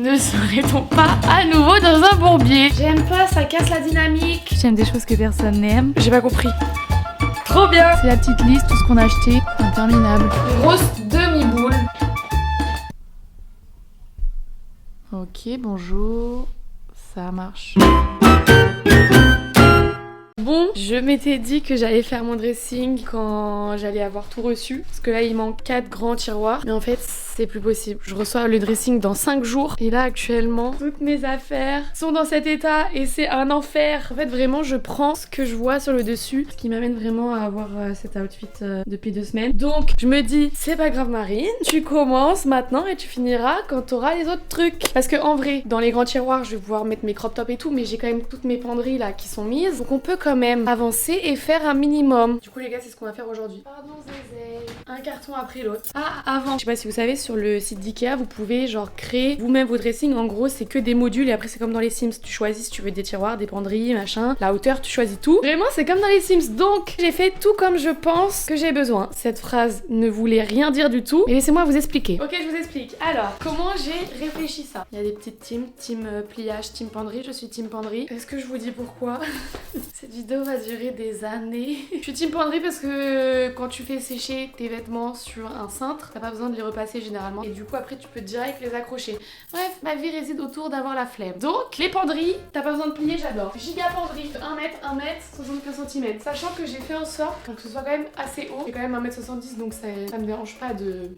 Ne serait-on pas à nouveau dans un bourbier? J'aime pas, ça casse la dynamique. J'aime des choses que personne n'aime. J'ai pas compris. Trop bien. C'est la petite liste, tout ce qu'on a acheté. Interminable. Grosse demi-boule. Ok, bonjour. Ça marche. Bon, je m'étais dit que j'allais faire mon dressing quand j'allais avoir tout reçu. Parce que là, il manque 4 grands tiroirs. Mais en fait, c'est plus possible. Je reçois le dressing dans 5 jours. Et là, actuellement, toutes mes affaires sont dans cet état. Et c'est un enfer. En fait, vraiment, je prends ce que je vois sur le dessus. Ce qui m'amène vraiment à avoir cet outfit depuis 2 semaines. Donc, je me dis, c'est pas grave, Marine. Tu commences maintenant et tu finiras quand t'auras les autres trucs. Parce que en vrai, dans les grands tiroirs, je vais pouvoir mettre mes crop tops et tout. Mais j'ai quand même toutes mes penderies là qui sont mises. Donc, on peut quand même avancer et faire un minimum. Du coup les gars, c'est ce qu'on va faire aujourd'hui. Pardon Zézé. Un carton après l'autre. Ah, avant, je sais pas si vous savez, sur le site d'Ikea, vous pouvez genre créer vous-même vos dressings. En gros, c'est que des modules et après c'est comme dans les Sims. Tu choisis si tu veux des tiroirs, des penderies, machin. La hauteur, tu choisis tout. Vraiment, c'est comme dans les Sims. Donc, j'ai fait tout comme je pense que j'ai besoin. Cette phrase ne voulait rien dire du tout. Et laissez-moi vous expliquer. Ok, je vous explique. Alors, comment j'ai réfléchi ça? Il y a des petites teams. Team pliage, team penderie. Je suis team penderie. Est-ce que je vous dis pourquoi? Cette vidéo va durer des années. Je suis team penderie parce que quand tu fais sécher tes vêtements sur un cintre, t'as pas besoin de les repasser généralement. Et du coup après tu peux direct les accrocher. Bref, ma vie réside autour d'avoir la flemme. Donc les penderies, t'as pas besoin de plier, j'adore. Giga penderie, 1 mètre, 1 mètre, 75 cm. Sachant que j'ai fait en sorte que ce soit quand même assez haut. J'ai quand même 1m70 donc ça me dérange pas de...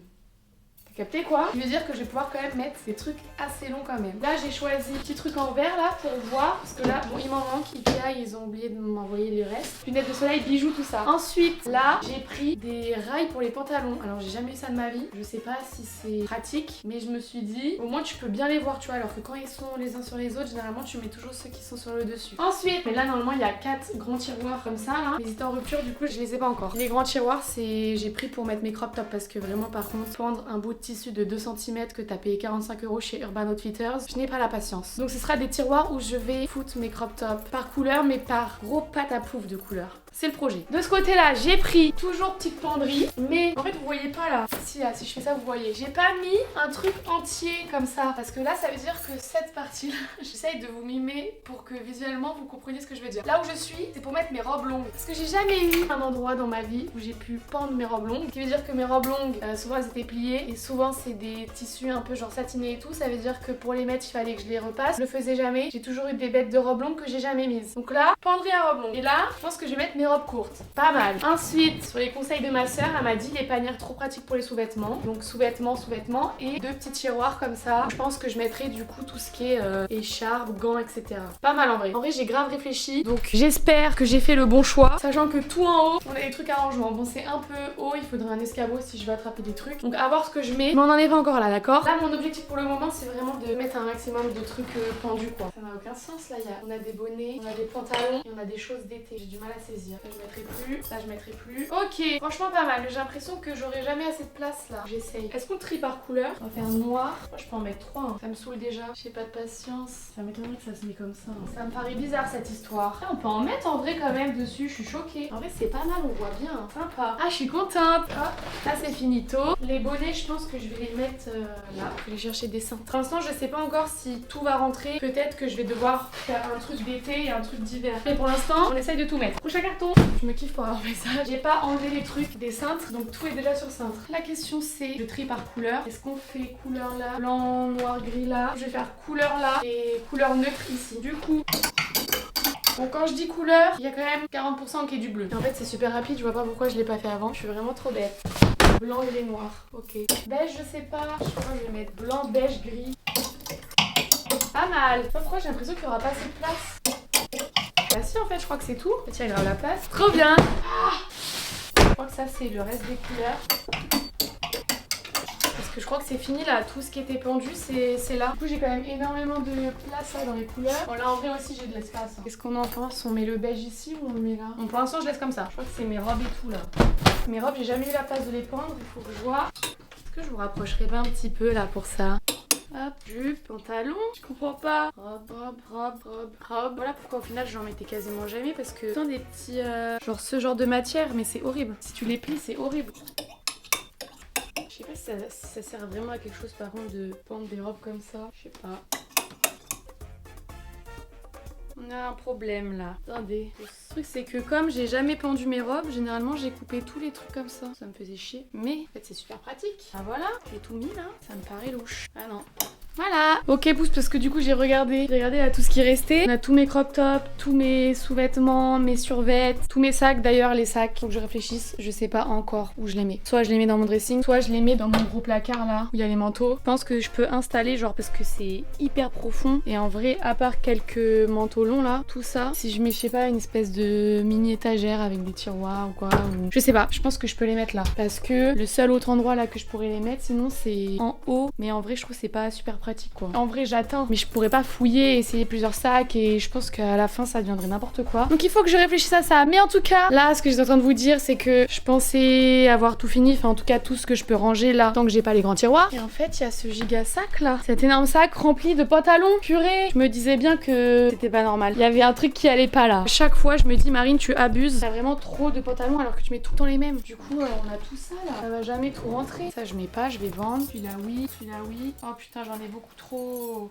Capté quoi? Je veux dire que je vais pouvoir quand même mettre des trucs assez longs quand même. Là j'ai choisi petit truc en verre là pour voir. Parce que là, bon il m'en manque, Ikea ils ont oublié de m'envoyer le reste. Lunettes de soleil, bijoux, tout ça. Ensuite là j'ai pris des rails pour les pantalons. Alors j'ai jamais eu ça de ma vie. Je sais pas si c'est pratique. Mais je me suis dit, au moins tu peux bien les voir tu vois. Alors que quand ils sont les uns sur les autres, généralement tu mets toujours ceux qui sont sur le dessus. Ensuite, mais là normalement il y a 4 grands tiroirs comme ça là. Mais ils étaient en rupture du coup je les ai pas encore. Les grands tiroirs c'est j'ai pris pour mettre mes crop tops. Parce que vraiment par contre pendre un bout de tissu de 2 cm que t'as payé 45 € chez Urban Outfitters, je n'ai pas la patience. Donc ce sera des tiroirs où je vais foutre mes crop tops par couleur mais par gros pâte à pouf de couleur. C'est le projet. De ce côté là, j'ai pris toujours petite penderie, mais en fait vous voyez pas là. Si là, si je fais ça vous voyez. J'ai pas mis un truc entier comme ça parce que là ça veut dire que cette partie là, j'essaye de vous mimer pour que visuellement vous compreniez ce que je veux dire. Là où je suis, c'est pour mettre mes robes longues. Parce que j'ai jamais eu un endroit dans ma vie où j'ai pu pendre mes robes longues. Ce qui veut dire que mes robes longues, souvent elles étaient pliées et souvent c'est des tissus un peu genre satinés et tout. Ça veut dire que pour les mettre il fallait que je les repasse. Je le faisais jamais. J'ai toujours eu des bêtes de robes longues que j'ai jamais mises. Donc là, penderie à robe longue. Et là, je pense que je vais mettre mes robes courtes. Pas mal. Ensuite, sur les conseils de ma soeur, elle m'a dit les panières trop pratiques pour les sous-vêtements. Donc sous-vêtements, sous-vêtements et 2 petits tiroirs comme ça. Je pense que je mettrai du coup tout ce qui est écharpe, gants, etc. Pas mal en vrai. En vrai, j'ai grave réfléchi. Donc j'espère que j'ai fait le bon choix. Sachant que tout en haut, on a des trucs à rangement. Bon, c'est un peu haut. Il faudrait un escabeau si je veux attraper des trucs. Donc à voir ce que je mets. Mais on en est pas encore là, d'accord? Là, mon objectif pour le moment, c'est vraiment de mettre un maximum de trucs pendus quoi. Ça n'a aucun sens là. On a des bonnets, on a des pantalons et on a des choses d'été. J'ai du mal à saisir. Ça, je mettrai plus. Ça, je mettrai plus. Ok, franchement pas mal. J'ai l'impression que j'aurai jamais assez de place là. J'essaye. Est-ce qu'on trie par couleur? On va faire noir. Moi, je peux en mettre 3. Hein. Ça me saoule déjà. J'ai pas de patience. Ça m'étonnerait que ça se met comme ça. Hein. Ça me paraît bizarre cette histoire. Ah, on peut en mettre en vrai quand même dessus. Je suis choquée. En vrai, c'est pas mal. On voit bien. Hein. Sympa. Ah, je suis contente. Hop. Là, c'est finito. Les bonnets, je pense que je vais les mettre là. Je vais les chercher des cintres. Pour l'instant, je sais pas encore si tout va rentrer. Peut-être que je vais devoir faire un truc d'été et un truc d'hiver. Mais pour l'instant, on essaye de tout mettre. Prochain carton. Je me kiffe pour avoir fait ça. J'ai pas enlevé les trucs des cintres, donc tout est déjà sur cintre. La question c'est le tri par couleur. Est-ce qu'on fait couleur là, blanc, noir, gris là? Je vais faire couleur là et couleur neutre ici. Du coup... Bon, quand je dis couleur, il y a quand même 40% qui est du bleu. Et en fait, c'est super rapide, je vois pas pourquoi je l'ai pas fait avant. Je suis vraiment trop bête. Blanc et les noirs. Ok. Beige, je sais pas. Je crois que je vais mettre blanc, beige, gris. Pas mal. Je sais pas pourquoi j'ai l'impression qu'il y aura pas assez de place. Bah si, en fait, je crois que c'est tout. Tiens, grave la place. Trop bien. Je crois que ça, c'est le reste des couleurs. Parce que je crois que c'est fini là, tout ce qui était pendu c'est là. Du coup j'ai quand même énormément de place là dans les couleurs. Bon là en vrai aussi j'ai de l'espace. Hein. Qu'est-ce qu'on en pense? On met le beige ici ou on le met là? Bon pour l'instant je laisse comme ça. Je crois que c'est mes robes et tout là. Mes robes j'ai jamais eu la place de les pendre, il faut que je vois. Est-ce que je vous rapprocherai pas un petit peu là pour ça? Hop, jupe, pantalon, je comprends pas. Robe. Voilà pourquoi au final j'en mettais quasiment jamais parce que tant des petits genre ce genre de matière mais c'est horrible. Si tu les plies c'est horrible. Je sais pas sais pas si ça sert vraiment à quelque chose par contre de pendre des robes comme ça. Je sais pas. On a un problème là. Attendez. Le truc c'est que comme j'ai jamais pendu mes robes, généralement j'ai coupé tous les trucs comme ça. Ça me faisait chier. Mais en fait c'est super pratique. Ah voilà, j'ai tout mis là. Ça me paraît louche. Ah non. Voilà. Ok pouce parce que du coup j'ai regardé là tout ce qui restait. On a tous mes crop tops, tous mes sous-vêtements, mes survêtements, tous mes sacs. D'ailleurs les sacs, faut que je réfléchisse, je sais pas encore où je les mets. Soit je les mets dans mon dressing, soit je les mets dans mon gros placard là où il y a les manteaux. Je pense que je peux installer genre parce que c'est hyper profond et en vrai à part quelques manteaux longs là, tout ça, si je mets je sais pas une espèce de mini étagère avec des tiroirs ou quoi ou... je sais pas, je pense que je peux les mettre là parce que le seul autre endroit là que je pourrais les mettre sinon c'est en haut, mais en vrai je trouve que c'est pas super pratique quoi. En vrai j'atteins mais je pourrais pas fouiller, essayer plusieurs sacs et je pense qu'à la fin ça deviendrait n'importe quoi. Donc il faut que je réfléchisse à ça. Mais en tout cas là ce que j'étais en train de vous dire c'est que je pensais avoir tout fini, enfin en tout cas tout ce que je peux ranger là tant que j'ai pas les grands tiroirs. Et en fait il y a ce giga sac là, cet énorme sac rempli de pantalons. Purée, je me disais bien que c'était pas normal. Il y avait un truc qui allait pas là. Chaque fois je me dis Marine tu abuses, t'as vraiment trop de pantalons alors que tu mets tout le temps les mêmes. Du coup on a tout ça là, ça va jamais tout rentrer. Ça je mets pas, je vais vendre. Celui-là oui, celui-là oui. Oh putain j'en ai beaucoup trop.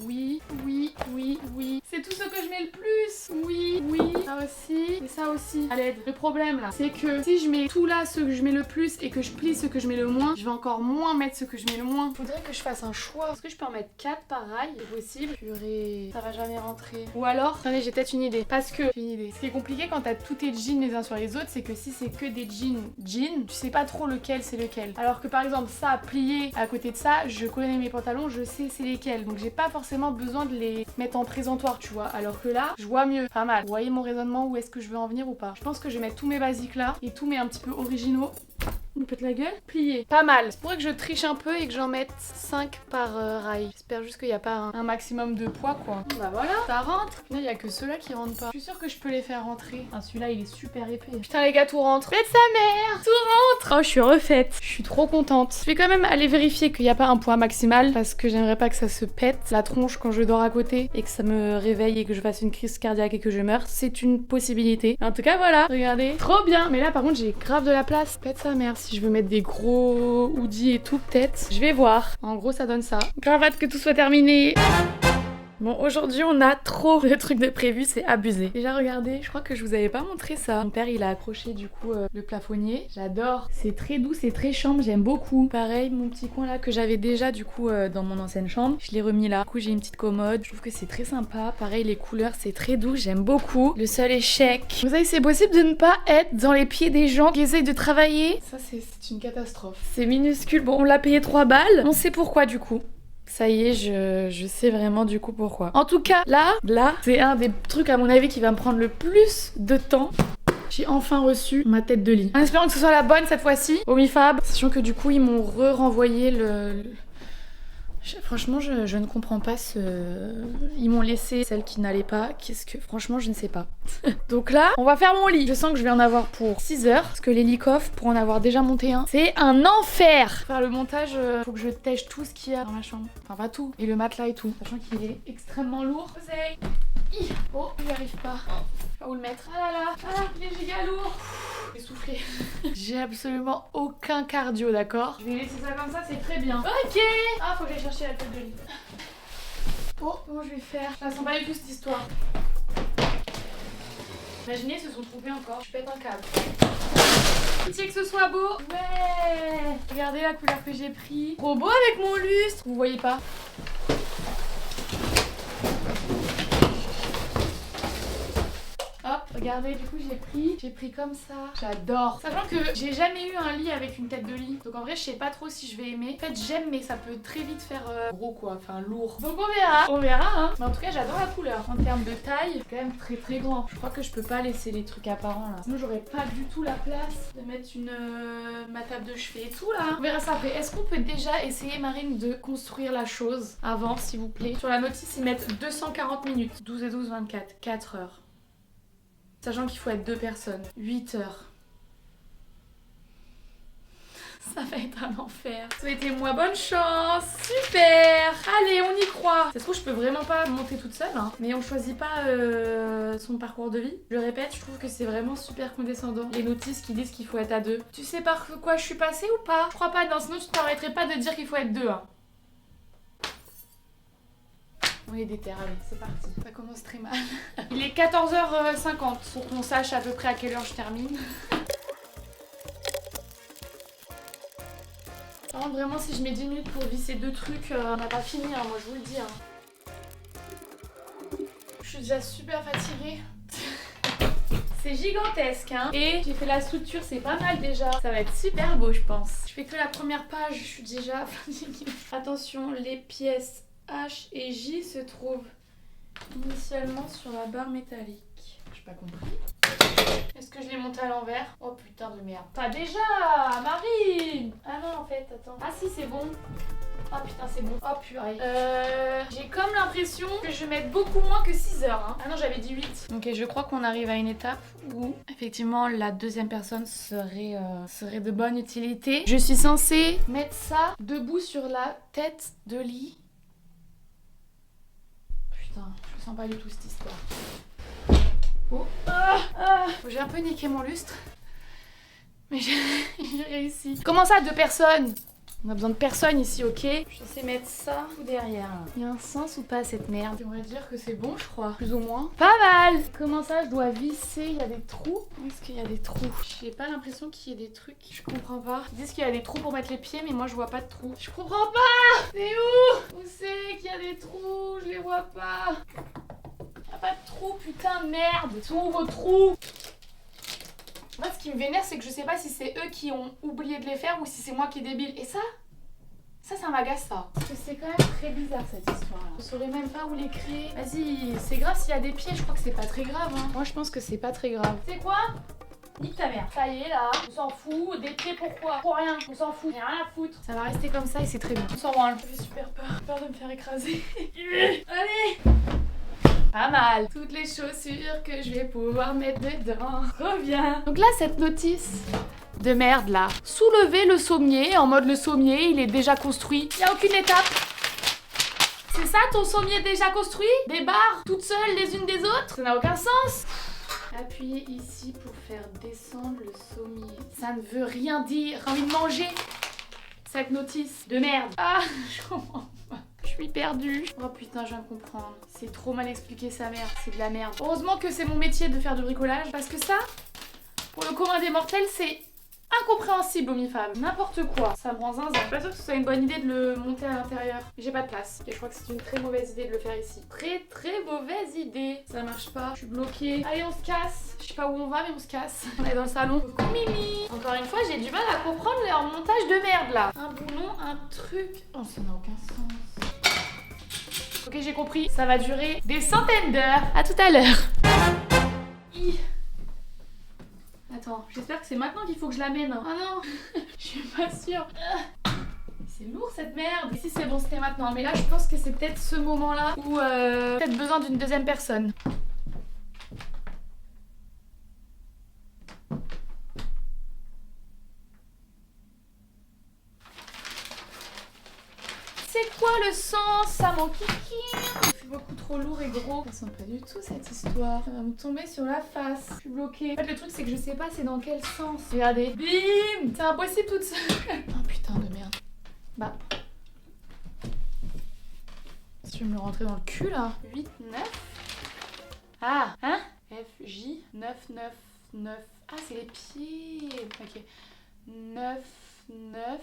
Oui, oui, oui, oui. C'est tout ce que je mets le plus. Oui, oui. Ça aussi. Et ça aussi. À l'aide. Le problème là, c'est que si je mets tout là, ce que je mets le plus et que je plie ce que je mets le moins, je vais encore moins mettre ce que je mets le moins. Faudrait que je fasse un choix. Est-ce que je peux en mettre 4 pareil? C'est possible. Purée. Ça va jamais rentrer. Ou alors, attendez, j'ai peut-être une idée. Parce que, j'ai une idée. Ce qui est compliqué quand t'as tous tes jeans les uns sur les autres, c'est que si c'est que des jeans, tu sais pas trop lequel c'est lequel. Alors que par exemple, ça, plié à côté de ça, je connais mes pantalons, je sais c'est lesquels. Donc j'ai pas forcément besoin de les mettre en présentoir, tu vois. Alors que là, je vois mieux. Pas mal. Vous voyez mon raisonnement, où est-ce que je veux en venir ou pas? Je pense que je vais mettre tous mes basiques là et tous mes un petit peu originaux. Me pète la gueule. Plié. Pas mal. C'est pourrait que je triche un peu et que j'en mette 5 par rail. J'espère juste qu'il n'y a pas un maximum de poids quoi. Bah voilà, ça rentre. Il n'y a que ceux-là qui rentrent pas. Je suis sûre que je peux les faire rentrer. Ah, celui-là il est super épais. Putain les gars, tout rentre. Faites sa mère. Tout rentre. Oh, je suis refaite. Je suis trop contente. Je vais quand même aller vérifier qu'il n'y a pas un poids maximal parce que j'aimerais pas que ça se pète la tronche quand je dors à côté et que ça me réveille et que je fasse une crise cardiaque et que je meure. C'est une possibilité. En tout cas voilà. Regardez. Trop bien. Mais là par contre j'ai grave de la place. Pète sa mère. Si je veux mettre des gros hoodies et tout peut-être. Je vais voir. En gros ça donne ça. Cravate que tout soit terminé. Bon, aujourd'hui on a trop de trucs de prévu, c'est abusé. Déjà regardez, je crois que je vous avais pas montré ça. Mon père il a accroché du coup le plafonnier. J'adore. C'est très doux, c'est très chambre, j'aime beaucoup. Pareil, mon petit coin là que j'avais déjà du coup dans mon ancienne chambre. Je l'ai remis là. Du coup j'ai une petite commode. Je trouve que c'est très sympa. Pareil, les couleurs c'est très doux, j'aime beaucoup. Le sol est chèque. Vous savez, c'est possible de ne pas être dans les pieds des gens qui essayent de travailler. Ça c'est une catastrophe. C'est minuscule. Bon, on l'a payé 3 balles. On sait pourquoi du coup. Ça y est, je sais vraiment du coup pourquoi. En tout cas, là, c'est un des trucs à mon avis qui va me prendre le plus de temps. J'ai enfin reçu ma tête de lit. En espérant que ce soit la bonne cette fois-ci, au MiFab. Sachant que du coup, ils m'ont renvoyé Franchement, je ne comprends pas ce... Ils m'ont laissé celle qui n'allait pas. Qu'est-ce que... Franchement, je ne sais pas. Donc là, on va faire mon lit. Je sens que je vais en avoir pour 6 heures. Parce que les lits coffres, pour en avoir déjà monté un, c'est un enfer. Pour faire le montage, faut que je tèche tout ce qu'il y a dans ma chambre. Enfin, pas tout. Et le matelas et tout. Sachant qu'il est extrêmement lourd. Oh, j'y arrive pas. Je sais pas où le mettre. Ah là là. Ah, il est giga lourd. J'ai soufflé. J'ai absolument aucun cardio, d'accord? Je vais laisser ça comme ça, c'est très bien. Ok. Ah, faut que j'aille chercher la tête de lit. Oh, comment je vais faire? Je la sens pas du tout cette histoire. Imaginez, ils se sont trompés encore. Je pète un câble. Pitié que ce soit beau. Ouais. Regardez la couleur que j'ai pris. Trop beau avec mon lustre. Vous voyez pas? Hop, regardez, du coup j'ai pris comme ça. J'adore. Sachant que j'ai jamais eu un lit avec une tête de lit. Donc en vrai je sais pas trop si je vais aimer. En fait j'aime mais ça peut très vite faire gros quoi, enfin lourd. Donc on verra. On verra hein. Mais en tout cas j'adore la couleur. En termes de taille, c'est quand même très très grand. Je crois que je peux pas laisser les trucs apparents là. Sinon j'aurais pas du tout la place de mettre ma table de chevet et tout là. On verra ça après. Est-ce qu'on peut déjà essayer Marine de construire la chose avant s'il vous plaît? Sur la notice ils mettent 240 minutes. 12 et 12, 24. 4 heures. Sachant qu'il faut être 2 personnes. 8 heures. Ça va être un enfer. Souhaitez-moi bonne chance. Super. Allez, on y croit. Ça se trouve, je peux vraiment pas monter toute seule. Hein. Mais on choisit pas son parcours de vie. Je le répète, je trouve que c'est vraiment super condescendant. Les notices qui disent qu'il faut être à deux. Tu sais par quoi je suis passée ou pas? Je crois pas. Non, sinon tu t'arrêterais pas de dire qu'il faut être deux. Hein. On est déter, allez, c'est parti. Ça commence très mal. Il est 14h50 pour qu'on sache à peu près à quelle heure je termine. Par contre, vraiment, si je mets 10 minutes pour visser 2 trucs, on n'a pas fini, hein, moi je vous le dis. Hein. Je suis déjà super fatiguée. C'est gigantesque, hein. Et j'ai fait la structure, c'est pas mal déjà. Ça va être super beau, je pense. Je fais que la première page, je suis déjà fatiguée. Attention, les pièces H et J se trouvent initialement sur la barre métallique. J'ai pas compris. Est-ce que je l'ai monté à l'envers? Oh putain de merde. Pas déjà, Marie. Ah non en fait, attends. Ah si c'est bon. Ah putain c'est bon. Oh purée. J'ai comme l'impression que je vais mettre beaucoup moins que 6 heures. Hein. Ah non j'avais dit 8. Ok je crois qu'on arrive à une étape où effectivement la deuxième personne serait de bonne utilité. Je suis censée mettre ça debout sur la tête de lit. Putain, je sens pas du tout cette histoire. Oh. J'ai un peu niqué mon lustre. Mais j'ai réussi. Comment ça, 2 personnes? On a besoin de personne ici, ok? Je sais mettre ça ou derrière. Il y a un sens ou pas cette merde? J'aimerais dire que c'est bon, je crois. Plus ou moins. Pas mal! Comment ça, je dois visser? Il y a des trous? Où est-ce qu'il y a des trous? J'ai pas l'impression qu'il y ait des trucs. Je comprends pas. Ils disent qu'il y a des trous pour mettre les pieds, mais moi je vois pas de trous. Je comprends pas! C'est où? Où c'est qu'il y a des trous? Je les vois pas. Y'a pas de trous, putain de merde! Sont où vos trous? Moi, ce qui me vénère, c'est que je sais pas si c'est eux qui ont oublié de les faire ou si c'est moi qui est débile. Et ça m'agace ça. Parce que c'est quand même très bizarre cette histoire. Je saurais même pas où les créer. Vas-y, c'est grave s'il y a des pieds, je crois que c'est pas très grave. Hein. Moi, je pense que c'est pas très grave. C'est quoi? Nique ta mère. Ça y est là, on s'en fout. Des pieds pourquoi? Pour rien, on s'en fout. Y'a rien à foutre. Ça va rester comme ça et c'est très bien. On s'en branle. Ça fait super peur. Peur de me faire écraser. Allez! Pas mal. Toutes les chaussures que je vais pouvoir mettre dedans. Reviens. Donc là, cette notice de merde là. Soulevez le sommier. En mode le sommier, il est déjà construit. Il n'y a aucune étape. C'est ça ton sommier déjà construit? Des barres toutes seules les unes des autres? Ça n'a aucun sens. Appuyez ici pour faire descendre le sommier. Ça ne veut rien dire. J'ai envie de manger cette notice de merde. Ah, je comprends pas. Je suis perdue. Oh putain, je viens de comprendre. C'est trop mal expliqué sa mère, c'est de la merde. Heureusement que c'est mon métier de faire du bricolage, parce que ça, pour le commun des mortels, c'est incompréhensible, homme-femme. N'importe quoi. Ça me rend zinzin. Je suis pas sûre que ce soit une bonne idée de le monter à l'intérieur. Mais j'ai pas de place. Et je crois que c'est une très mauvaise idée de le faire ici. Très mauvaise idée. Ça marche pas. Je suis bloquée. Allez, on se casse. Je sais pas où on va, mais on se casse. On est dans le salon. Coucou Mimi. Encore une fois, j'ai du mal à comprendre leur montage de merde là. Un boulon, un truc. Oh, ça n'a aucun sens. Ok, j'ai compris. Ça va durer des centaines d'heures. À tout à l'heure. Attends, j'espère que c'est maintenant qu'il faut que je l'amène. Ah non, je suis pas sûre. C'est lourd cette merde. Ici c'est bon, c'était maintenant. Mais là je pense que c'est peut-être ce moment-là où peut-être besoin d'une deuxième personne. C'est quoi le sens? Ça m'enquiquine. C'est beaucoup trop lourd et gros. Ça sent pas du tout cette histoire. Ça va me tomber sur la face. Je suis bloquée. En fait, le truc, c'est que je sais pas c'est dans quel sens. Regardez. Bim! C'est impossible toute seule. Oh putain de merde. Bah. Si je vais me le rentrer dans le cul là. 8, 9. Ah! Hein? F, J, 9, 9, 9. Ah, c'est les pieds. Ok. 9, 9.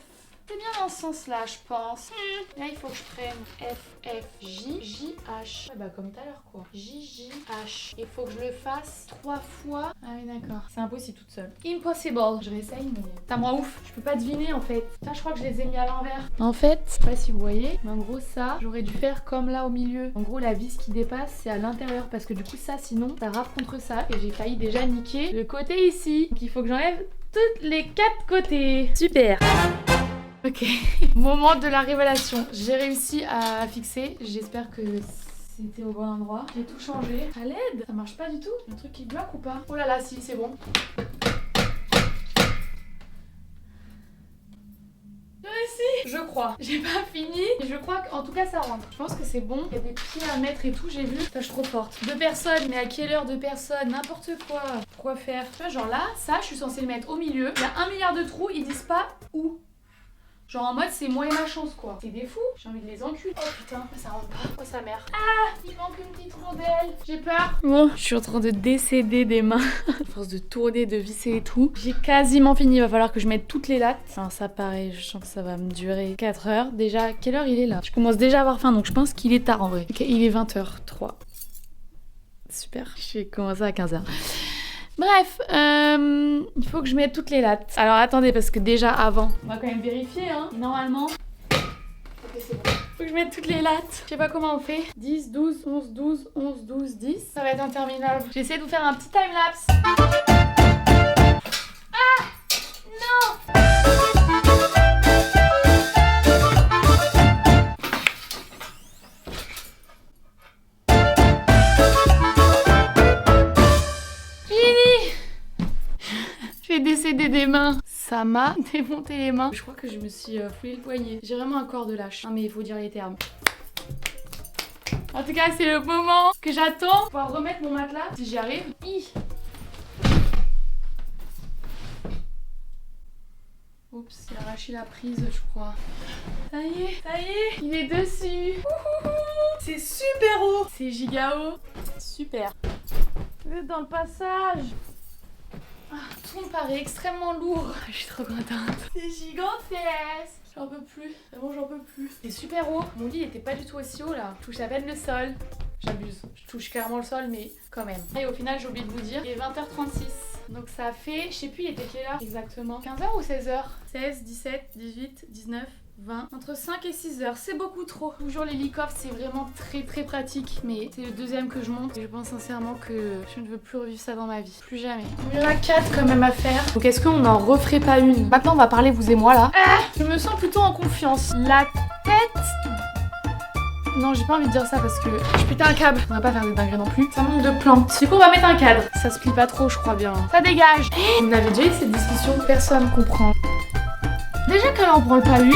C'est bien dans ce sens-là, je pense. Là, il faut que je prenne F, F, J, J, H. Ouais, bah, comme tout à l'heure, quoi. J, J, H. Il faut que je le fasse 3 fois. Ah oui, d'accord. C'est impossible toute seule. Impossible. Je réessaye, mais ça me rend ouf. Je peux pas deviner, en fait. Là, je crois que je les ai mis à l'envers. En fait, je sais pas si vous voyez, mais en gros, ça, j'aurais dû faire comme là au milieu. En gros, la vis qui dépasse, c'est à l'intérieur. Parce que du coup, ça, sinon, ça rafle contre ça. Et j'ai failli déjà niquer le côté ici. Donc, il faut que j'enlève toutes les 4 côtés. Super. Ok, moment de la révélation. J'ai réussi à fixer. J'espère que c'était au bon endroit. J'ai tout changé. À l'aide, ça marche pas du tout. Le truc qui bloque ou pas? Oh là là, si, c'est bon. crois. J'ai pas fini, mais je crois qu'en tout cas ça rentre. Je pense que c'est bon. Il y a des pieds à mettre et tout, j'ai vu. Ça, je suis trop forte. 2 personnes, mais à quelle heure 2 personnes? N'importe quoi. Pourquoi faire? Tu vois, genre là, ça, je suis censée le mettre au milieu. Il y a 1 milliard de trous, ils disent pas où. Genre en mode c'est moi et ma chance quoi. C'est des fous, j'ai envie de les enculer. Oh putain, ça rentre pas. Oh sa mère. Ah, il manque une petite rondelle. J'ai peur. Bon, je suis en train de décéder des mains. À force de tourner, de visser et tout. J'ai quasiment fini, il va falloir que je mette toutes les lattes. Enfin ça pareil, je sens que ça va me durer 4 heures. Déjà, quelle heure il est là? Je commence déjà à avoir faim donc je pense qu'il est tard en vrai. Ok, il est 20h03. Super, je vais commencer à 15h. Bref, il faut que je mette toutes les lattes. Alors attendez, parce que déjà avant, on va quand même vérifier, hein. Normalement... Ok, c'est bon. Faut que je mette toutes les lattes. Je sais pas comment on fait. 10, 12, 11, 12, 11, 12, 10. Ça va être interminable. J'essaie de vous faire un petit time-lapse. Ah non. J'ai décédé des mains. Ça m'a démonté les mains. Je crois que je me suis foulé le poignet. J'ai vraiment un corps de lâche. Non mais il faut dire les termes. En tout cas, c'est le moment que j'attends pour pouvoir remettre mon matelas. Si j'y arrive. Oups, il a arraché la prise, je crois. Ça y est, il est dessus. C'est super haut. C'est giga haut. Super. Vous êtes dans le passage. Ah, tout me paraît extrêmement lourd. Je suis trop contente. C'est gigantesque. J'en peux plus. Vraiment, j'en peux plus. C'est super haut. Mon lit n'était pas du tout aussi haut là. Je touche à peine le sol. J'abuse. Je touche clairement le sol, mais quand même. Et au final, j'ai oublié de vous dire, il est 20h36. Donc ça fait, je sais plus, il était quelle heure exactement? 15h ou 16h? 16, 17, 18, 19... 20. Entre 5 et 6 heures, c'est beaucoup trop. Toujours les lit-coffres, c'est vraiment très pratique. Mais c'est le deuxième que je monte. Et je pense sincèrement que je ne veux plus revivre ça dans ma vie. Plus jamais. Il y en a 4 quand même à faire. Donc est-ce qu'on n'en referait pas une? Maintenant on va parler vous et moi là. Je me sens plutôt en confiance. La tête... Non, j'ai pas envie de dire ça parce que je pétais un câble. On va pas faire des dingueries non plus. Ça manque de plan. Du coup, on va mettre un cadre. Ça se plie pas trop, je crois bien. Ça dégage. On avait déjà eu cette discussion. Personne comprend. Déjà qu'elle en branle pas une.